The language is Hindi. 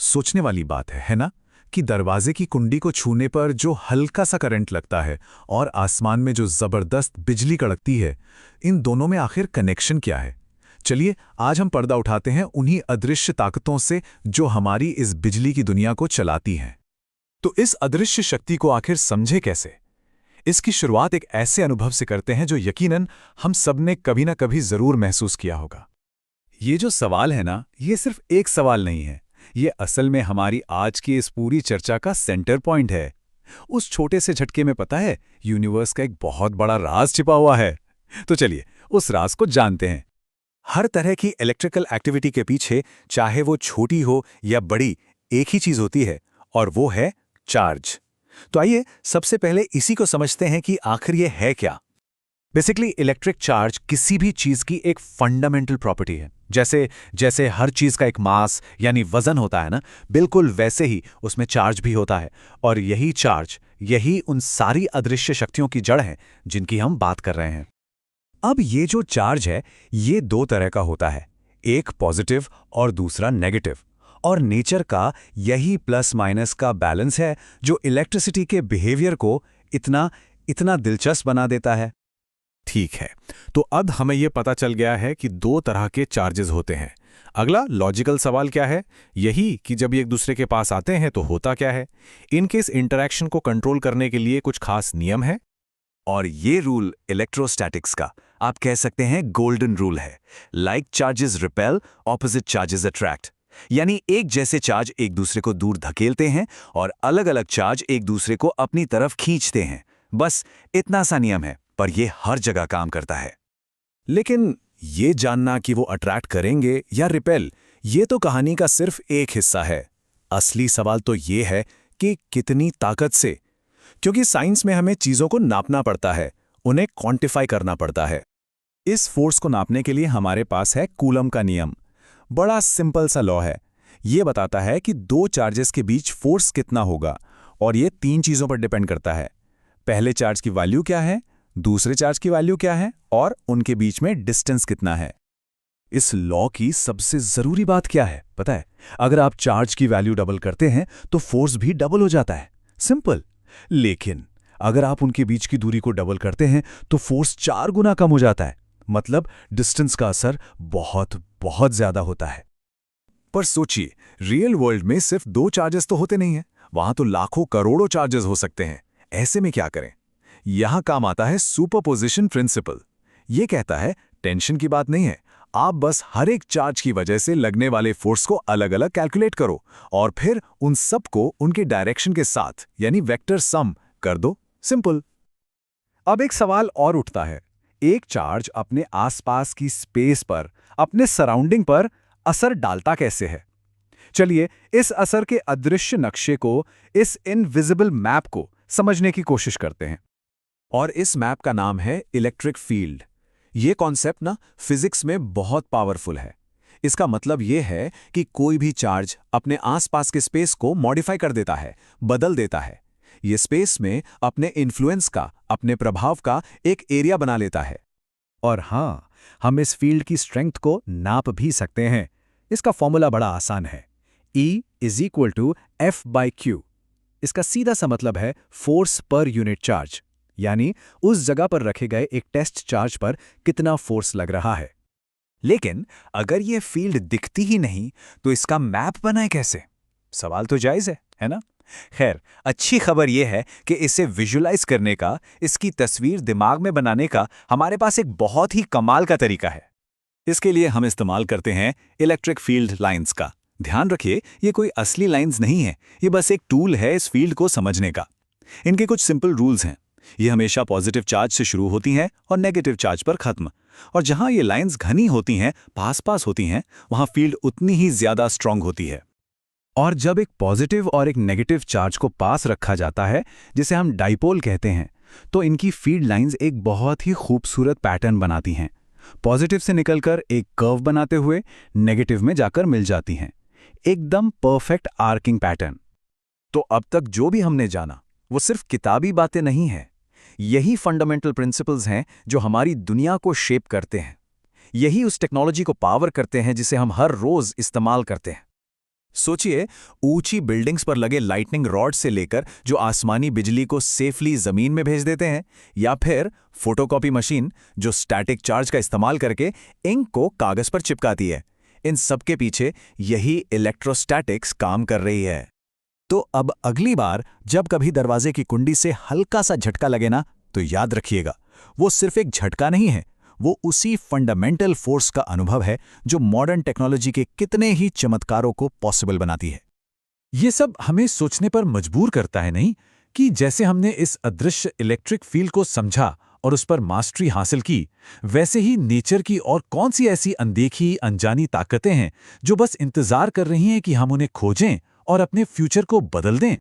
सोचने वाली बात है ना? कि दरवाजे की कुंडी को छूने पर जो हल्का सा करंट लगता है और आसमान में जो जबरदस्त बिजली कड़कती है, इन दोनों में आखिर कनेक्शन क्या है? चलिए आज हम पर्दा उठाते हैं उन्हीं अदृश्य ताकतों से जो हमारी इस बिजली की दुनिया को चलाती हैं। तो इस अदृश्य शक्ति को आखिर समझे कैसे? इसकी शुरुआत एक ऐसे अनुभव से करते हैं जो यकीनन हम सब ने कभी ना कभी जरूर महसूस किया होगा। ये जो सवाल है ना, ये सिर्फ एक सवाल नहीं है, ये असल में हमारी आज की इस पूरी चर्चा का सेंटर पॉइंट है। उस छोटे से झटके में पता है, यूनिवर्स का एक बहुत बड़ा राज छिपा हुआ है। तो चलिए उस राज को जानते हैं। हर तरह की इलेक्ट्रिकल एक्टिविटी के पीछे, चाहे वो छोटी हो या बड़ी, एक ही चीज होती है, और वो है चार्ज। तो आइए सबसे पहले इसी को समझते हैं कि आखिर ये है क्या। बेसिकली इलेक्ट्रिक चार्ज किसी भी चीज की एक फंडामेंटल प्रॉपर्टी है। जैसे जैसे हर चीज का एक मास यानी वजन होता है ना, बिल्कुल वैसे ही उसमें चार्ज भी होता है। और यही चार्ज, यही उन सारी अदृश्य शक्तियों की जड़ है जिनकी हम बात कर रहे हैं। अब ये जो चार्ज है, ये दो तरह का होता है, एक पॉजिटिव और दूसरा नेगेटिव। और नेचर का यही प्लस माइनस का बैलेंस है जो इलेक्ट्रिसिटी के बिहेवियर को इतना इतना दिलचस्प बना देता है। ठीक है, तो अब हमें यह पता चल गया है कि दो तरह के चार्जेस होते हैं। अगला लॉजिकल सवाल क्या है? यही कि जब ये एक दूसरे के पास आते हैं तो होता क्या है? इनके इस इंटरैक्शन को कंट्रोल करने के लिए कुछ खास नियम है। और ये रूल इलेक्ट्रोस्टैटिक्स का, आप कह सकते हैं, गोल्डन रूल है। Like charges repel, opposite charges attract. यानी एक जैसे चार्ज एक दूसरे को दूर धकेलते हैं और अलग अलग चार्ज एक दूसरे को अपनी तरफ खींचते हैं। बस इतना सा नियम है, पर यह हर जगह काम करता है। लेकिन ये जानना कि वो अट्रैक्ट करेंगे या रिपेल, ये तो कहानी का सिर्फ एक हिस्सा है। असली सवाल तो ये है कि कितनी ताकत से। क्योंकि साइंस में हमें चीजों को नापना पड़ता है, उन्हें क्वांटिफाई करना पड़ता है। इस फोर्स को नापने के लिए हमारे पास है कूलम का नियम। बड़ा सिंपल सा लॉ है। ये बताता है कि दो चार्जेस के बीच फोर्स कितना होगा, और ये तीन चीजों पर डिपेंड करता है। पहले चार्ज की वैल्यू क्या है, दूसरे चार्ज की वैल्यू क्या है, और उनके बीच में डिस्टेंस कितना है। इस लॉ की सबसे जरूरी बात क्या है पता है? अगर आप चार्ज की वैल्यू डबल करते हैं तो फोर्स भी डबल हो जाता है। सिंपल। लेकिन अगर आप उनके बीच की दूरी को डबल करते हैं तो फोर्स 4 गुना कम हो जाता है। मतलब डिस्टेंस का असर बहुत बहुत ज्यादा होता है। पर सोचिए, रियल वर्ल्ड में सिर्फ दो चार्जेस तो होते नहीं हैं, वहां तो लाखों करोड़ों चार्जेस हो सकते हैं। ऐसे में क्या करें? यहां काम आता है सुपरपोजिशन प्रिंसिपल। यह कहता है टेंशन की बात नहीं है, आप बस हर एक चार्ज की वजह से लगने वाले फोर्स को अलग अलग कैलकुलेट करो और फिर उन सब को उनके डायरेक्शन के साथ यानी वेक्टर सम कर दो। सिंपल। अब एक सवाल और उठता है, एक चार्ज अपने आसपास की स्पेस पर, अपने सराउंडिंग पर असर डालता कैसे है? चलिए इस असर के अदृश्य नक्शे को, इस इनविजिबल मैप को समझने की कोशिश करते हैं। और इस मैप का नाम है इलेक्ट्रिक फील्ड। ये कॉन्सेप्ट ना फिजिक्स में बहुत पावरफुल है। इसका मतलब यह है कि कोई भी चार्ज अपने आसपास के स्पेस को मॉडिफाई कर देता है, बदल देता है। ये स्पेस में अपने इन्फ्लुएंस का, अपने प्रभाव का एक एरिया बना लेता है। और हां, हम इस फील्ड की स्ट्रेंथ को नाप भी सकते हैं। इसका फॉर्मूला बड़ा आसान है, E = F/Q। इसका सीधा सा मतलब है फोर्स पर यूनिट चार्ज, यानी उस जगह पर रखे गए एक टेस्ट चार्ज पर कितना फोर्स लग रहा है। लेकिन अगर यह फील्ड दिखती ही नहीं तो इसका मैप बनाए कैसे? सवाल तो जायज है ना? खैर, अच्छी खबर यह है कि इसे विजुलाइज करने का, इसकी तस्वीर दिमाग में बनाने का हमारे पास एक बहुत ही कमाल का तरीका है। इसके लिए हम इस्तेमाल करते हैं इलेक्ट्रिक फील्ड लाइंस का। ध्यान रखिए, ये कोई असली लाइंस नहीं है, ये बस एक टूल है इस फील्ड को समझने का। इनके कुछ सिंपल रूल्स हैं। ये हमेशा पॉजिटिव चार्ज से शुरू होती हैं और नेगेटिव चार्ज पर खत्म। और जहां ये लाइंस घनी होती हैं, पास पास होती हैं, वहां फील्ड उतनी ही ज्यादा स्ट्रांग होती है। और जब एक पॉजिटिव और एक नेगेटिव चार्ज को पास रखा जाता है, जिसे हम डाइपोल कहते हैं, तो इनकी फील्ड लाइंस एक बहुत ही खूबसूरत पैटर्न बनाती हैं। पॉजिटिव से निकलकर एक कर्व बनाते हुए नेगेटिव में जाकर मिल जाती हैं। एकदम परफेक्ट आर्किंग पैटर्न। तो अब तक जो भी हमने जाना वो सिर्फ किताबी बातें नहीं हैं। यही फंडामेंटल प्रिंसिपल्स हैं जो हमारी दुनिया को शेप करते हैं। यही उस टेक्नोलॉजी को पावर करते हैं जिसे हम हर रोज इस्तेमाल करते हैं। सोचिए, ऊंची बिल्डिंग्स पर लगे लाइटनिंग रॉड से लेकर जो आसमानी बिजली को सेफली जमीन में भेज देते हैं, या फिर फोटोकॉपी मशीन जो स्टैटिक चार्ज का इस्तेमाल करके इंक को कागज पर चिपकाती है। इन सब के पीछे यही इलेक्ट्रोस्टैटिक्स काम कर रही है। तो अब अगली बार जब कभी दरवाजे की कुंडी से हल्का सा झटका लगे ना, तो याद रखिएगा, वो सिर्फ एक झटका नहीं है, वो उसी फंडामेंटल फोर्स का अनुभव है जो मॉडर्न टेक्नोलॉजी के कितने ही चमत्कारों को पॉसिबल बनाती है। ये सब हमें सोचने पर मजबूर करता है नहीं, कि जैसे हमने इस अदृश्य इलेक्ट्रिक फील्ड को समझा और उस पर मास्टरी हासिल की, वैसे ही नेचर की और कौन सी ऐसी अनदेखी अनजानी ताकतें हैं जो बस इंतजार कर रही हैं कि हम उन्हें खोजें और अपने फ्यूचर को बदल दें।